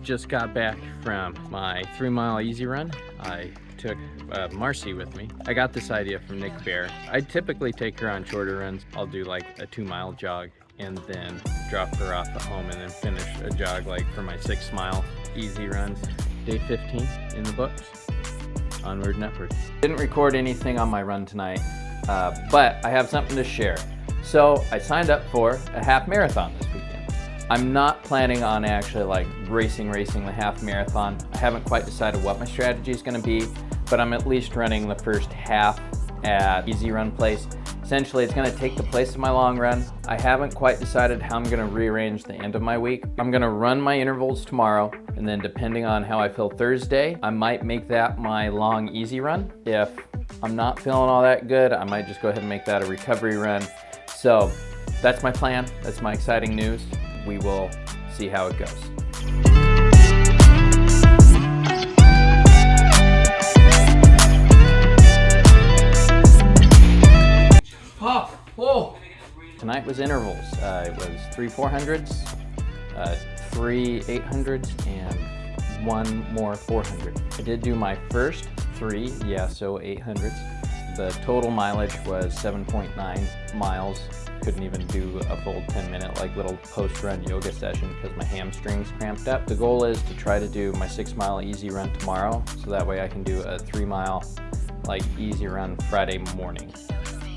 Just got back from my 3-mile easy run. I took Marcy with me. I got this idea from Nick Bear. I typically take her on shorter runs. I'll do like a 2-mile jog and then drop her off at home and then finish a jog like for my 6-mile easy runs. Day 15 in the books. Onward and upward. Didn't record anything on my run tonight, but I have something to share. So I signed up for a half marathon this weekend. I'm not planning on actually like racing the half marathon. I haven't quite decided what my strategy is going to be, but I'm at least running the first half at easy run place. Essentially, it's going to take the place of my long run. I haven't quite decided how I'm going to rearrange the end of my week. I'm going to run my intervals tomorrow, and then depending on how I feel Thursday, I might make that my long easy run. If I'm not feeling all that good, I might just go ahead and make that a recovery run. So that's my plan. That's my exciting news. We will see how it goes. Oh, whoa. Tonight was intervals. It was 3 400s, 3 800s, and 1 more 400. I did do my first 3, so 800s. The total mileage was 7.9 miles. Couldn't even do a full 10-minute like little post-run yoga session because my hamstrings cramped up. The goal is to try to do my 6-mile easy run tomorrow, so that way I can do a 3-mile like easy run Friday morning.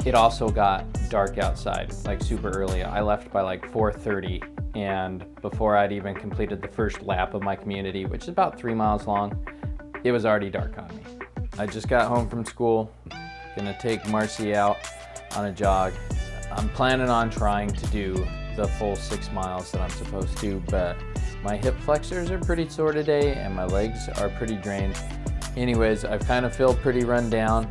It also got dark outside, like super early. I left by like 4:30, and before I'd even completed the first lap of my community, which is about 3 miles long, it was already dark on me. I just got home from school, gonna take Marcy out on a jog. I'm planning on trying to do the full 6 miles that I'm supposed to, but my hip flexors are pretty sore today and my legs are pretty drained. Anyways, I kind of feel pretty run down.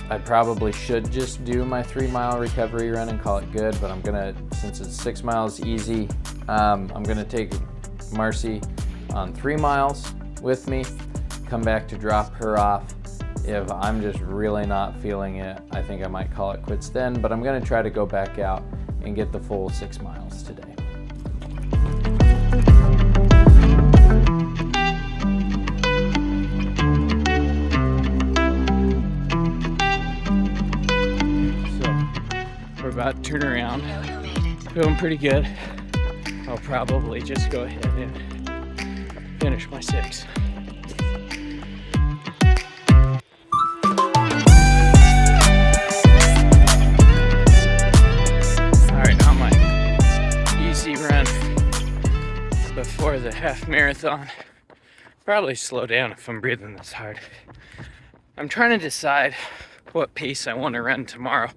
I probably should just do my 3-mile recovery run and call it good, but I'm gonna, since it's 6 miles easy, I'm gonna take Marcy on 3 miles with me, come back to drop her off. If I'm just really not feeling it, I think I might call it quits then, but I'm gonna try to go back out and get the full 6 miles today. So, we're about to turn around. Feeling pretty good. I'll probably just go ahead and finish my 6. Before the half marathon. Probably slow down if I'm breathing this hard. I'm trying to decide what pace I want to run tomorrow,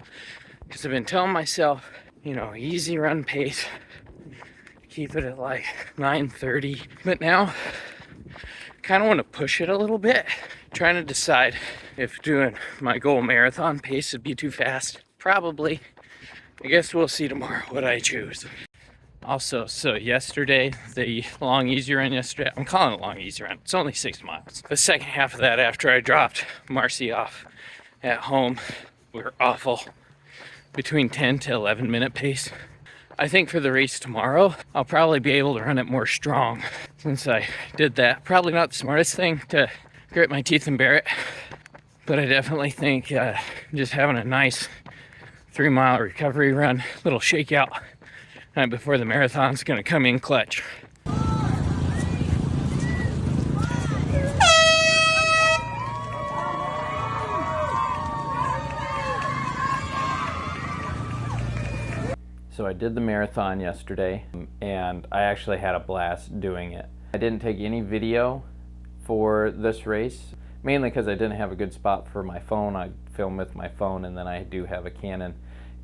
because I've been telling myself, easy run pace, keep it at like 9:30, but now kind of want to push it a little bit, trying to decide if doing my goal marathon pace would be too fast. Probably. I guess we'll see tomorrow what I choose. Also, so yesterday, the long easy run yesterday, I'm calling it long easy run, it's only 6 miles. The second half of that, after I dropped Marcy off at home, we were awful. Between 10 to 11 minute pace. I think for the race tomorrow, I'll probably be able to run it more strong since I did that. Probably not the smartest thing to grit my teeth and bear it, but I definitely think just having a nice 3-mile recovery run, little shakeout night before the marathon's gonna come in clutch. So I did the marathon yesterday, and I actually had a blast doing it. I didn't take any video for this race, mainly because I didn't have a good spot for my phone. I film with my phone, and then I do have a Canon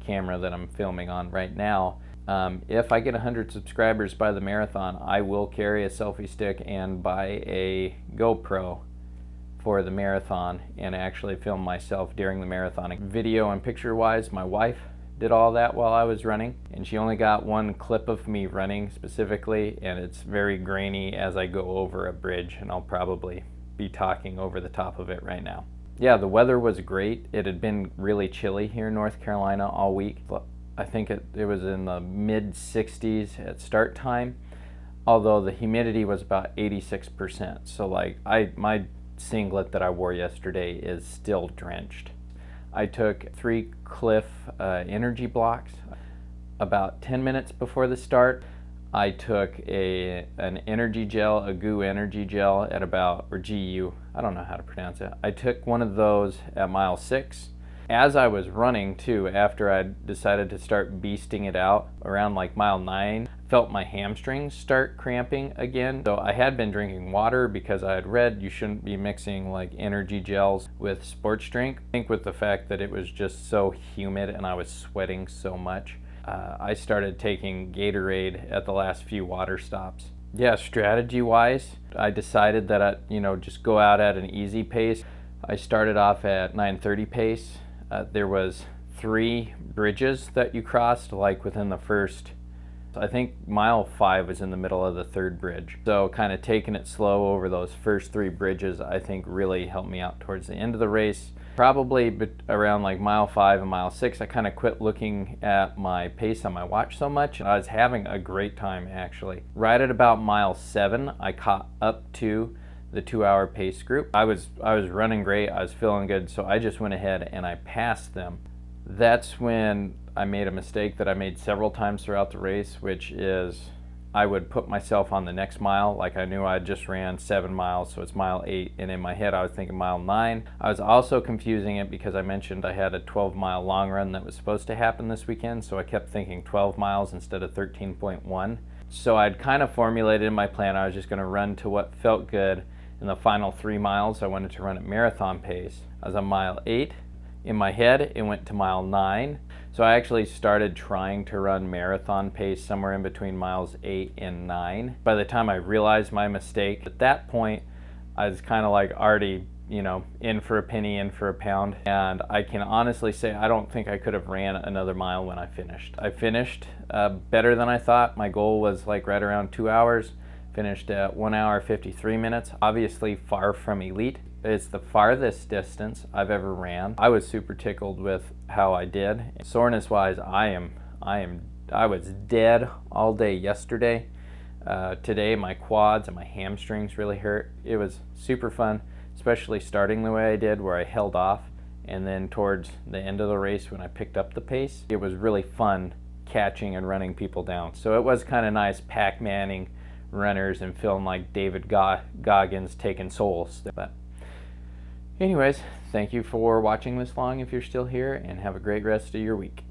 camera that I'm filming on right now. If I get 100 subscribers by the marathon, I will carry a selfie stick and buy a GoPro for the marathon and actually film myself during the marathon. Video and picture wise, my wife did all that while I was running, and she only got one clip of me running specifically, and it's very grainy as I go over a bridge, and I'll probably be talking over the top of it right now. Yeah, the weather was great. It had been really chilly here in North Carolina all week. I think it was in the mid 60s at start time, although the humidity was about 86%. So like my singlet that I wore yesterday is still drenched. I took 3 Cliff energy blocks. About 10 minutes before the start, I took an energy gel, a GU energy gel at about, or GU, I don't know how to pronounce it. I took one of those at mile 6. As I was running too, after I decided to start beasting it out around like mile 9, felt my hamstrings start cramping again. So I had been drinking water because I had read you shouldn't be mixing like energy gels with sports drink. I think with the fact that it was just so humid and I was sweating so much, I started taking Gatorade at the last few water stops. Yeah, strategy-wise, I decided that I'd just go out at an easy pace. I started off at 9:30 pace. There was 3 bridges that you crossed, like within the first, I think mile 5 was in the middle of the 3rd bridge. So kind of taking it slow over those first 3 bridges, I think really helped me out towards the end of the race. Probably around like mile 5 and mile 6, I kind of quit looking at my pace on my watch so much, and I was having a great time actually. Right at about mile 7, I caught up to the 2-hour pace group. I was running great, I was feeling good, so I just went ahead and I passed them. That's when I made a mistake that I made several times throughout the race, which is I would put myself on the next mile, like I knew I just ran 7 miles, so it's mile 8, and in my head I was thinking mile 9. I was also confusing it because I mentioned I had a 12-mile long run that was supposed to happen this weekend, so I kept thinking 12 miles instead of 13.1. So I'd kind of formulated in my plan I was just going to run to what felt good. In the final 3 miles, I wanted to run at marathon pace. I was on mile 8. In my head, it went to mile 9. So I actually started trying to run marathon pace somewhere in between miles 8 and 9. By the time I realized my mistake, at that point, I was kind of like already, in for a penny, in for a pound. And I can honestly say I don't think I could have ran another mile when I finished. I finished better than I thought. My goal was like right around 2 hours. Finished at 1 hour 53 minutes. Obviously far from elite. It's the farthest distance I've ever ran. I was super tickled with how I did. Soreness wise, I was dead all day yesterday. Today my quads and my hamstrings really hurt. It was super fun, especially starting the way I did where I held off, and then towards the end of the race when I picked up the pace, it was really fun catching and running people down. So it was kind of nice Pac-Manning runners and feeling like David Goggins taking souls. But anyways, thank you for watching this long if you're still here, and have a great rest of your week.